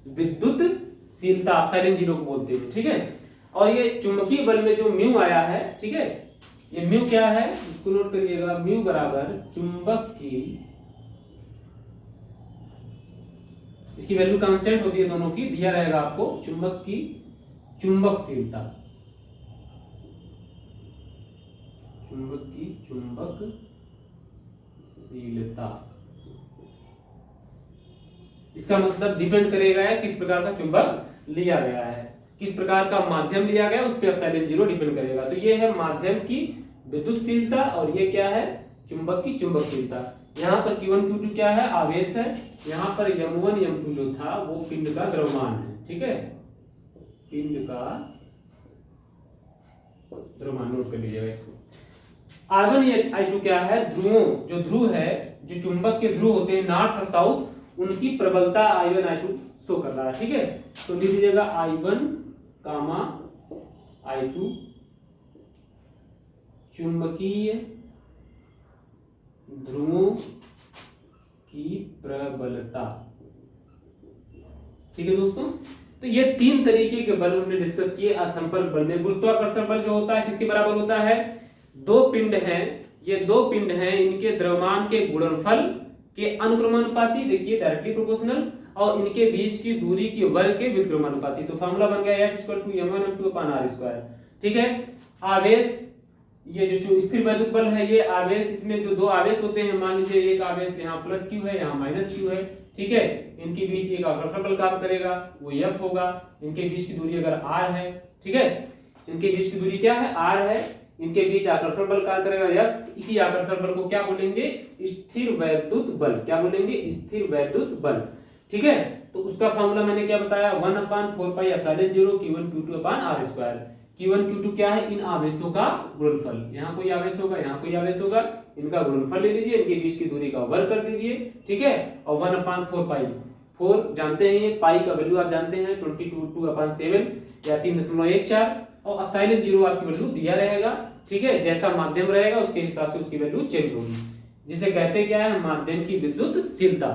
विद्युतशीलता आप साइलेंट जीरो को बोलते हैं, ठीक है। और ये चुंबकीय बल में जो म्यू आया है, ठीक है, ये म्यू क्या है, इसको नोट करिएगा, म्यू बराबर चुंबक की, इसकी वैल्यू कांस्टेंट होती है दोनों की, दिया रहेगा आपको, चुंबक की चुंबकशीलता, चुंबक की चुंबकशीलता, इसका मतलब डिपेंड करेगा किस प्रकार का चुंबक लिया गया है, किस प्रकार का माध्यम लिया गया, उस पर एप्सिलॉन जीरो डिपेंड करेगा। तो ये है माध्यम की विद्युतशीलता और ये क्या है, चुंबक की चुंबकशीलता। यहाँ पर Q1 Q2 क्या है, आवेश है, यहाँ पर M1 M2 जो था वो पिंड का द्रव्यमान है, ठीक है, पिंड का द्रव्यमान, नोट कर लीजिएगा इसको। I1 I2 क्या है, ध्रुवों, जो ध्रुव है, जो चुंबक के ध्रुव होते हैं नॉर्थ और साउथ, उनकी प्रबलता I1 I2 शो कर रहा है, ठीक है। तो लिख दीजिएगा I1 I2 चुंबकीय ध्रुवों की प्रबलता, ठीक है दोस्तों। तो ये तीन तरीके के बल हमने डिस्कस किए असंपर्क बल में। गुरुत्वाकर्षण बल जो होता है किसके बराबर होता है, दो पिंड हैं, ये दो पिंड हैं, इनके द्रव्यमान के गुणनफल के अनुक्रमानुपाती, देखिए डायरेक्टली प्रोपोर्शनल, और इनके बीच की दूरी की वर्ग के व्युत्क्रमानुपाती। तो फॉर्मूला बन गया F = m1m2/r², ठीक है। आवेश, ये जो स्थिर वैद्युत बल है, ये आवेश, इसमें जो दो आवेश होते हैं, मान लीजिए एक आवेश यहाँ प्लस Q है, यहाँ माइनस Q है, ठीक है, इनके बीच एक आकर्षण बल काम करेगा, वो F होगा। इनके बीच की दूरी अगर R है, ठीक है, इनके बीच की दूरी क्या है, R है, इनके बीच आकर्षण बल काम करेगा F। इसी आकर्षण बल को क्या बोलेंगे, स्थिर वैद्युत बल, क्या बोलेंगे, स्थिर वैद्युत बल, ठीक है। तो उसका फॉर्मूला मैंने क्या बताया, 1/4πε0 Q1 Q2/r²। Q1 Q2 क्या है, इन आवेशों का गुणनफल, यहाँ कोई आवेश होगा, यहाँ कोई आवेश होगा, इनका गुणनफल ले लीजिए, इनके बीच की दूरी का वर्ग कर दीजिए, ठीक है। और 1/4π, 4 जानते हैं, पाई का वैल्यू आप जानते हैं 22/7 या 3.14, और एप्सिलॉन जीरो आपकी वैल्यू दिया रहेगा, ठीक है। जैसा माध्यम रहेगा उसके हिसाब से उसकी वैल्यू चेंज होगी, जिसे कहते क्या है, माध्यम की विद्युतशीलता।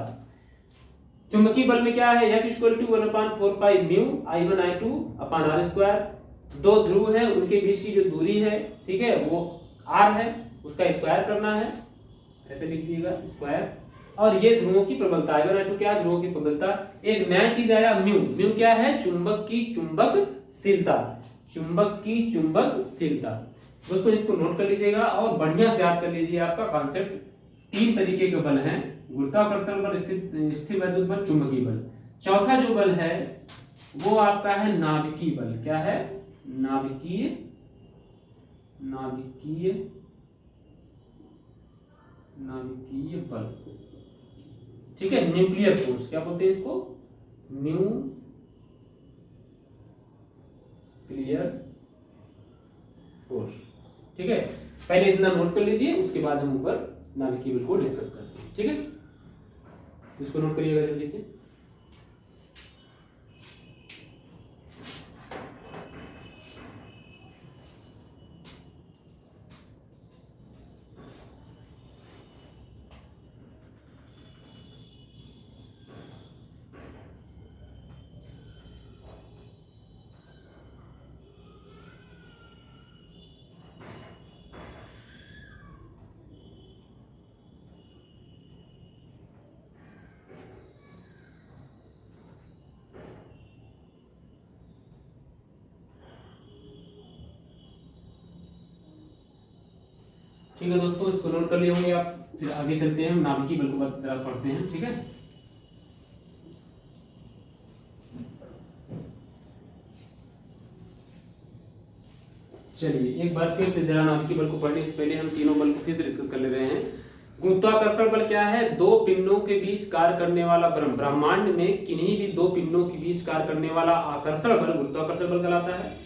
चुंबकीय बल में क्या है, F = 1/4π I1 I2/r²। दो ध्रुव है, उनके बीच की जो दूरी है, ठीक है, वो r है, उसका स्क्वायर करना है, ऐसे लिख लीजिएगा स्क्वायर। और ये ध्रुवों की प्रबलता, I1 I2 क्या, ध्रुवों की प्रबलता। एक नया चीज आया म्यू, म्यू क्या है, चुंबक की चुंबकशीलता, चुंबक की चुंबकशीलता। दोस्तों इसको नोट कर लीजिएगा और बढ़िया से याद कर लीजिए, आपका कॉन्सेप्ट। तीन तरीके के बल हैं, गुरुत्वाकर्षण बल, स्थिर वैद्युत बल, चुंबकीय बल। चौथा जो बल है वो आपका है नाभिकीय बल, क्या है, नाभिकीय बल, ठीक है, न्यूक्लियर फोर्स, क्या बोलते हैं इसको, न्यूक्लियर फोर्स, ठीक है। पहले इतना नोट कर लीजिए, उसके बाद हम ऊपर नाभिकीय बल को डिस्कस करते हैं, ठीक है। तो इसको नोट करिएगा जल्दी से। ठीक है दोस्तों, इसको नोट कर लिए होंगे आप। फिर आगे चलते हैं, नाभिकीय बल को तरफ पढ़ते हैं, ठीक है। चलिए एक बार फिर से जरा नाभिकीय बल को पढ़ने से पहले हम तीनों बल को फिर से डिस्कस कर ले रहे हैं। गुरुत्वाकर्षण बल क्या है, दो पिंडों के बीच कार्य करने वाला ब्रह्मांड में किन्हीं भी दो पिंडों के बीच कार्य करने वाला आकर्षण बल गुरुत्वाकर्षण बल कहलाता है।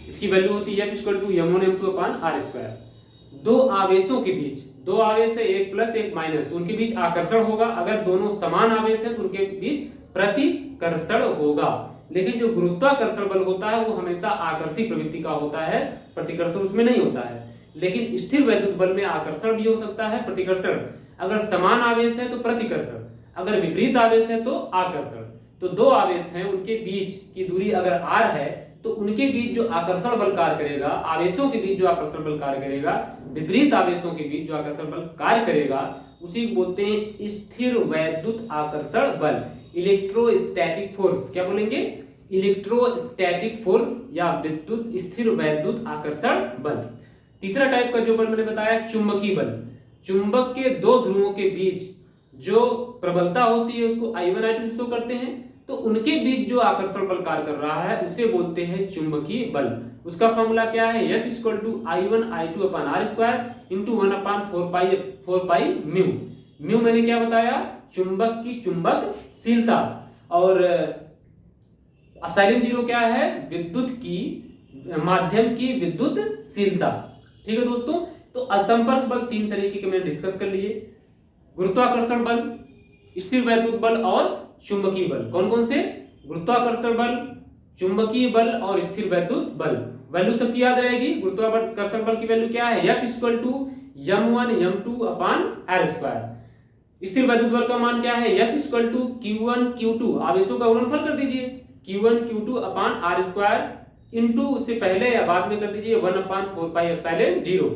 इसकी वैल्यू होती है F = m1 m2/r²। दो आवेशों के बीच, दो आवेश है, एक प्लस एक माइनस, तो उनके बीच आकर्षण होगा। अगर दोनों समान आवेश है तो उनके बीच प्रतिकर्षण होगा। लेकिन जो गुरुत्वाकर्षण बल होता है वो हमेशा आकर्षी प्रवृत्ति का होता है, प्रतिकर्षण उसमें नहीं होता है। लेकिन स्थिर वैद्युत बल में आकर्षण भी हो सकता है, प्रतिकर्षण। अगर समान आवेश है तो प्रतिकर्षण, अगर विपरीत आवेश है तो आकर्षण। तो दो आवेश हैं, उनके बीच की दूरी अगर r है तो उनके बीच जो आकर्षण बल कार्य करेगा, आवेशों के बीच जो आकर्षण बल कार्य करेगा, विपरीत आवेशों के बीच जो आकर्षण बल कार्य करेगा, उसी को बोलते हैं स्थिर वैद्युत आकर्षण बल, इलेक्ट्रोस्टैटिक फोर्स। क्या बोलेंगे? इलेक्ट्रोस्टैटिक फोर्स या विद्युत स्थिर वैद्युत आकर्षण बल। तीसरा टाइप का जो बल मैंने बताया, चुंबकीय बल। चुंबक के दो ध्रुवों के बीच जो प्रबलता होती है उसको I1 I2 शो करते हैं, तो उनके बीच जो आकर्षण बल कार्य कर रहा है उसे बोलते हैं चुंबकीय बल। उसका फॉर्मूला क्या है? F = I1 I2 / r² × 1/4 पाई म्यू। म्यू मैंने क्या बताया? चुंबक की चुंबकशीलता, और एप्सिलॉन 0 क्या है? विद्युत की माध्यम की विद्युतशीलता। ठीक है दोस्तों, तो असंपर्क बल तीन तरीके के मैंने डिस्कस कर लिए, गुरुत्वाकर्षण बल, स्थिर वैद्युत बल और चुंबकीय बल। कौन कौन से? गुरुत्वाकर्षण बल, चुंबकीय बल और स्थिर वैद्युत बल। वैल्यू सबकी याद रहेगी। गुरुत्वाकर्षण बल की वैल्यू क्या है? F = m1 m2 / r²। स्थिर वैद्युत बल का मान क्या है? F = q1 q2, आवेशों का गुणनफल कर दीजिए, q1 q2 / r² इंटू उससे पहले या बाद में कर दीजिए 1/4 पाई एप्सिलॉन 0।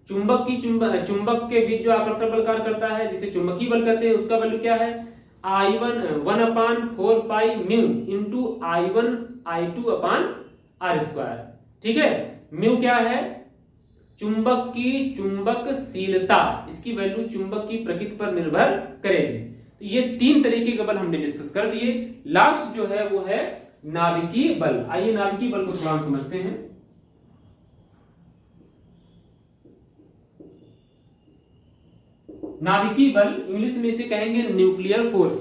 चुंबक के बीच जो आकर्षण बल कार्य करता है जिसे चुंबकीय बल कहते हैं, उसका वैल्यू क्या है? I1 1/4 पाई mu into I1 I2 / r²। ठीक है, म्यू क्या है? चुंबक की चुंबकशीलता, इसकी वैल्यू चुंबक की प्रकृति पर निर्भर करेगी। तो ये तीन तरीके के बल हमने डिस्कस कर दिए। लास्ट जो है वो है नाभिकीय बल। आइए नाभिकीय बल को थोड़ा समझते हैं। नाभिकीय बल इंग्लिश में इसे कहेंगे न्यूक्लियर फोर्स।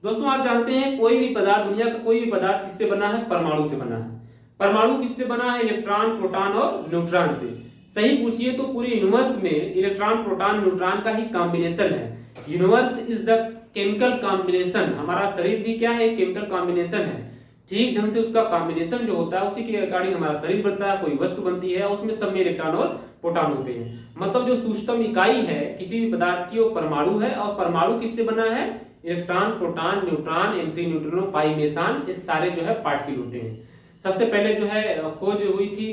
दोस्तों आप जानते हैं कोई भी पदार्थ, दुनिया का कोई भी पदार्थ किससे बना है? परमाणु से बना है। परमाणु किससे बना है? इलेक्ट्रॉन, प्रोटॉन और न्यूट्रॉन से। सही पूछिए तो पूरे यूनिवर्स में इलेक्ट्रॉन, प्रोटॉन, न्यूट्रॉन का ही कॉम्बिनेशन है। Universe is the chemical combination. हमारा शरीर भी क्या है? केमिकल कॉम्बिनेशन है। ठीक ढंग से उसका कॉम्बिनेशन जो होता है उसी के अकॉर्डिंग हमारा शरीर बनता है, कोई वस्तु बनती है, उसमें सब में इलेक्ट्रॉन और प्रोटॉन होते हैं। मतलब जो सूक्ष्म इकाई है किसी भी पदार्थ की वो परमाणु है। और परमाणु किससे बना है? Electron, proton, neutron, anti neutrino, pi meson, ये सारे जो है पार्टिकल होते हैं। सबसे पहले जो है खोज हुई थी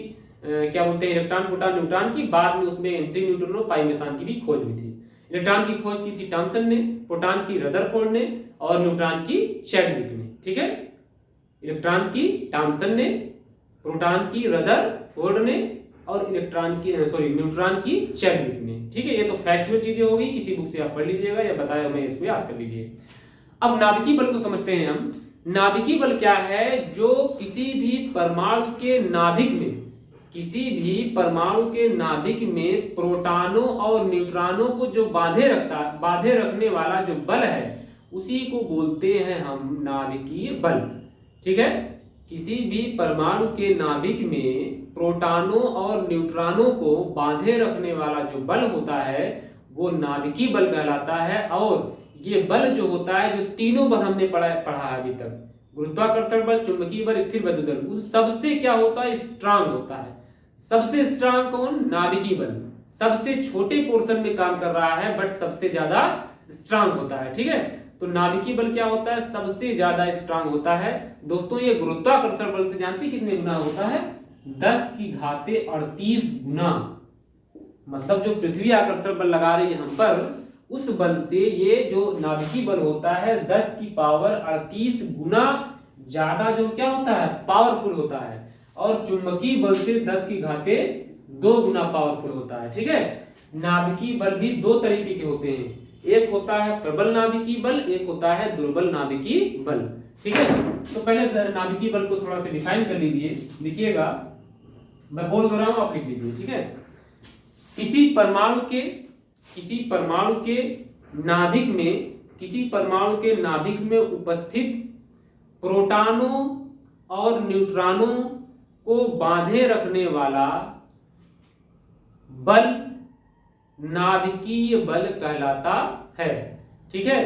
क्या बोलते हैं, इलेक्ट्रॉन, प्रोटॉन, न्यूट्रॉन की। बाद में उसमें एंटी न्यूट्रिनो, पाई मेसान की भी खोज हुई थी। इलेक्ट्रॉन की खोज की थी थॉमसन ने, प्रोटॉन की रदरफोर्ड ने और न्यूट्रॉन की चैडविक ने। ठीक है, इलेक्ट्रॉन की थॉमसन ने, प्रोटॉन की रदरफोर्ड ने और न्यूट्रॉन की चैडविक ने। ठीक है, ये तो फैक्चुअल चीजें हो गई, किसी बुक से आप पढ़ लीजिएगा या बताया मैं इसको याद कर लीजिए। अब नाभिकीय बल को समझते हैं हम। नाभिकीय बल क्या है? जो किसी भी परमाणु के नाभिक में, किसी भी परमाणु के नाभिक में प्रोटॉनों और न्यूट्रॉनों को जो बांधे रखने वाला जो बल है उसी को बोलते हैं हम नाभिकीय बल। ठीक है, किसी भी परमाणु के नाभिक में प्रोटॉनों और न्यूट्रॉनों को बांधे रखने वाला जो बल होता है वो नाभिकीय बल कहलाता है। और ये बल जो होता है, जो तीनों बल हमने पढ़ा है अभी तक, गुरुत्वाकर्षण बल, चुंबकीय बल, स्थिर वैद्युत बल, उस सबसे क्या होता है? स्ट्रांग होता है। सबसे स्ट्रांग कौन? नाभिकीय बल। सबसे छोटे पोर्शन में काम कर रहा है बट सबसे ज्यादा स्ट्रांग होता है। ठीक है, तो नाभिकीय बल क्या होता है? सबसे ज्यादा स्ट्रांग होता है। दोस्तों ये गुरुत्वाकर्षण बल से जानती कितने गुना होता है? 10⁻38 गुना। मतलब जो पृथ्वी आकर्षण बल लगा रही है हम पर, उस बल से ये जो नाभिकीय बल होता है 10⁻38 गुना ज्यादा जो क्या होता है? पावरफुल होता है। और चुंबकीय बल से 10⁻2 गुना पावरफुल होता है। ठीक है, नाभिकीय बल भी दो तरीके के होते हैं, एक होता है प्रबल नाभिकीय बल, एक होता है दुर्बल नाभिकीय बल। ठीक है, तो पहले नाभिकीय बल को थोड़ा सा डिफाइन कर लीजिए, लिखिएगा, मैं बोल रहा हूं आप लिख लीजिए। ठीक है, किसी परमाणु के नाभिक में उपस्थित प्रोटॉनों और न्यूट्रॉनों को बांधे रखने वाला बल नाभिकीय बल कहलाता है। ठीक है,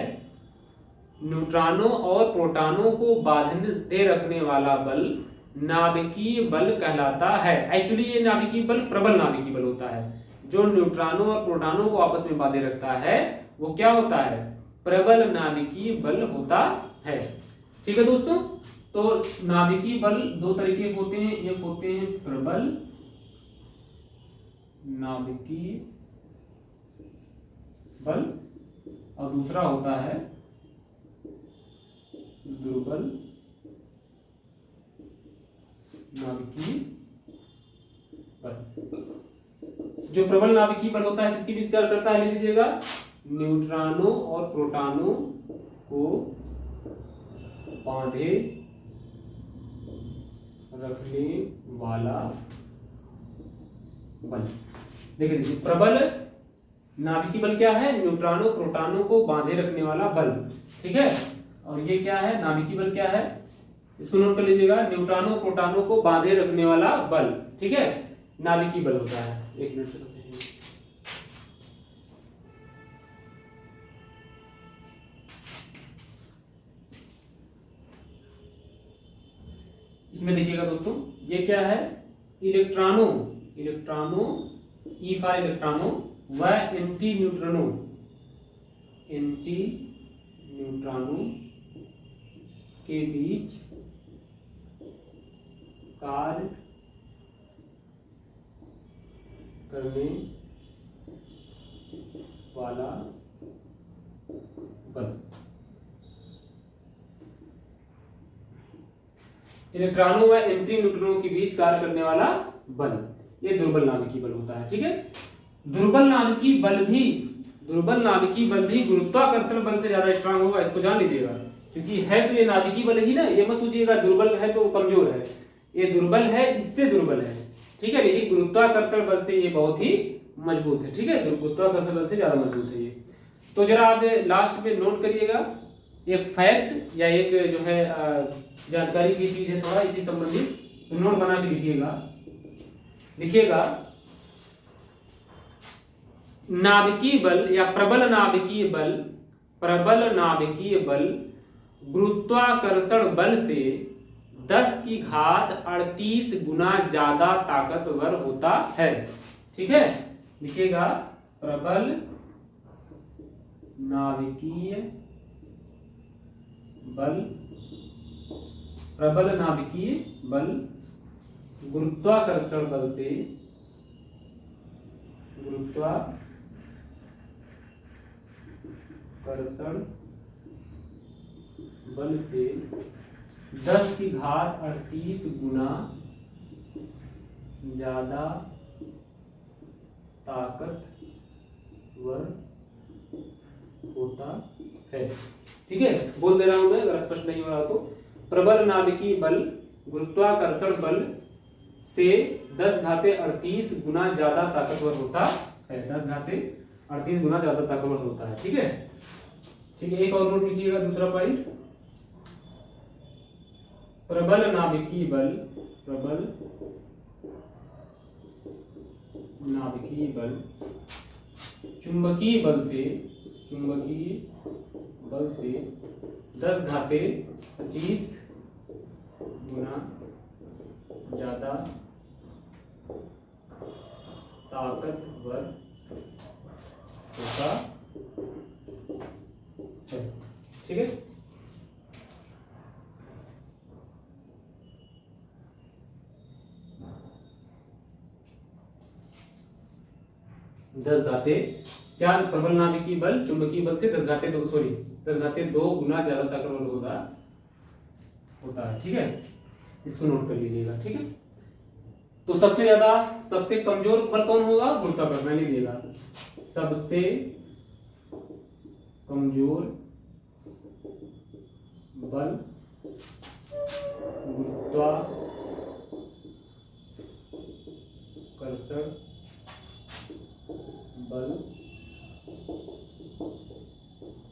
न्यूट्रॉनों और प्रोटॉनों को बांधे रखने वाला बल नाभिकीय बल कहलाता है। एक्चुअली ये नाभिकीय बल प्रबल नाभिकीय बल होता है। जो न्यूट्रॉनों और प्रोटॉनों को आपस में बांधे रखता है वो क्या होता है? प्रबल नाभिकीय बल होता है। ठीक है दोस्तों, तो नाभिकीय बल दो तरीके के होते हैं, एक होते हैं प्रबल नाभिकीय बल और दूसरा होता है दुर्बल नाभिकीय बल। जो प्रबल नाभिकीय बल होता है किसकी बीच कार्य करता है? लिख लीजिएगा, न्यूट्रॉनों और प्रोटॉनों को बांधे रखने वाला बल। देखिए प्रबल नाभिकीय बल क्या है? न्यूट्रॉनों प्रोटॉनों को बांधे रखने वाला बल। ठीक है, और ये क्या है? नाभिकीय बल क्या है? इसको नोट कर लीजिएगा, न्यूट्रॉनों प्रोटॉनों को बांधे रखने वाला बल। ठीक है, नाभिकीय बल होता है। एक मिनट से इसमें देखिएगा दोस्तों, ये क्या है? इलेक्ट्रॉनों, इलेक्ट्रॉनों ई फॉर इलेक्ट्रॉनों व एंटी न्यूट्रॉनों, एंटी न्यूट्रॉनों के बीच कार्य करने वाला बल। इलेक्ट्रॉनों व एंटी न्यूट्रॉनों के बीच कार्य करने वाला बल, ये दुर्बल नाभिकीय बल होता है। ठीक है, दुर्बल नाभिकीय बल भी गुरुत्वाकर्षण बल से ज्यादा स्ट्रांग होगा, इसको जान लीजिएगा। क्योंकि है तो ये नाभिकीय बल ही ना, ये मत सोचिएगा दुर्बल है तो कमजोर है। ये दुर्बल है, इससे दुर्बल है। ठीक है, लेकिन गुरुत्वाकर्षण बल से ये बहुत ही मजबूत है। ठीक है, गुरुत्वाकर्षण बल से ज्यादा मजबूत है ये। तो जरा आप लास्ट में नोट करिएगा, एक फैक्ट या एक जो है जानकारी की चीज है थोड़ा इसी संबंधित, तो नोट बना के लिखिएगा नाभिकीय बल या प्रबल नाभिकीय बल गुरुत्वाकर्षण बल से 10 की घात 38 गुना ज्यादा ताकतवर होता है। ठीक है, लिखिएगा प्रबल नाभिकीय बल गुरुत्वाकर्षण बल से 10 की घात 38 गुना ज्यादा ताकतवर होता है। ठीक है, बोल दे रहा हूं मैं, अगर स्पष्ट नहीं हो रहा तो। प्रबल नाभिकीय बल गुरुत्वाकर्षण बल से 10 घाते 38 गुना ज्यादा ताकतवर होता है। 10 घाते 38 गुना ज्यादा ताकतवर होता है। ठीक है, ठीक है, एक और नोट लिखिएगा, दूसरा पॉइंट। प्रबल नाभिकीय बल चुंबकीय बल से 10 घाते 25 गुना ज्यादा ताकतवर होता है। ठीक है, दस घाते क्या? प्रबल नाभिकीय बल चुंबकीय बल से 10 घाते 2 गुना ज्यादा ताकतवर होता है। ठीक है, इसको नोट कर लीजिएगा। ठीक है, तो सबसे कमजोर बल कौन होगा? गुरुत्वाकर्षण। मैं लीजिएगा, सबसे कमजोर बल गुरुत्वाकर्षण बल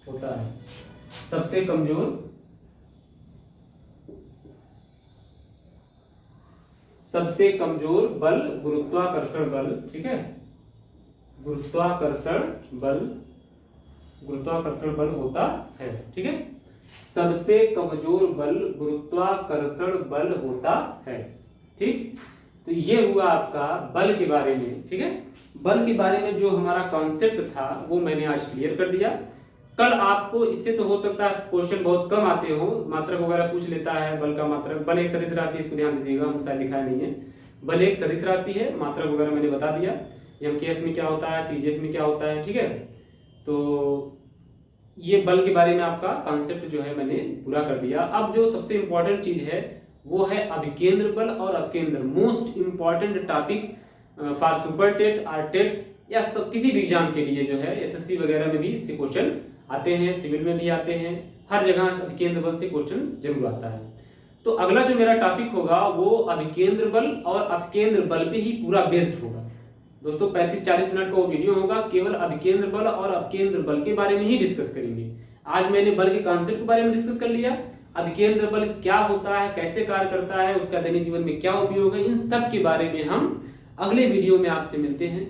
होता है। सबसे कमजोर बल गुरुत्वाकर्षण बल। ठीक है, गुरुत्वाकर्षण बल होता है। ठीक है, सबसे कमजोर बल गुरुत्वाकर्षण बल होता है। ठीक, तो ये हुआ आपका बल के बारे में। ठीक है, बल के बारे में जो हमारा कॉन्सेप्ट था वो मैंने आज क्लियर कर दिया। कल आपको इससे तो हो सकता है क्वेश्चन बहुत कम आते हो, मात्रक वगैरह पूछ लेता है बल का मात्रक। बल एक सदिश राशि, इसको ध्यान दीजिएगा, हम शायद लिखा नहीं है। बल एक सदिश राशि है, मात्रक वगैरह मैंने बता दिया। एमकेएस में क्या होता है, सीजीएस में क्या होता है। ठीक है, तो ये बल के बारे में आपका कॉन्सेप्ट जो है मैंने पूरा कर दिया। अब जो सबसे इंपॉर्टेंट चीज है वो है अभिकेंद्र बल और अपकेंद्र। Most important topic for super TET, R TET या किसी भी एग्जाम के लिए जो है, एसएससी वगैरह में भी इससे क्वेश्चन आते हैं, सिविल में भी आते हैं, हर जगह अभिकेंद्र बल से क्वेश्चन जरूर आता है। तो अगला जो मेरा टॉपिक होगा वो अभिकेंद्र बल और अपकेंद्र बल पे ही पूरा बेस्ड होगा दोस्तों। 35-40 मिनट का वो वीडियो होगा, केवल अभिकेंद्र बल और अपकेंद्र बल के बारे में ही डिस्कस करेंगे। आज मैंने बल के कॉन्सेप्ट के बारे में डिस्कस कर लिया, अभिकेंद्र बल क्या होता है, कैसे कार्य करता है, उसका दैनिक जीवन में क्या उपयोग है, इन सब के बारे में हम अगले वीडियो में आपसे मिलते हैं।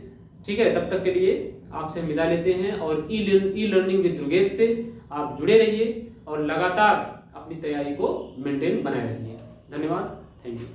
ठीक है, तब तक के लिए आपसे विदा लेते हैं और ई लर्निंग विद दुर्गेश से आप जुड़े रहिए और लगातार अपनी तैयारी को मेंटेन बनाए रखिए। धन्यवाद, थैंक यू।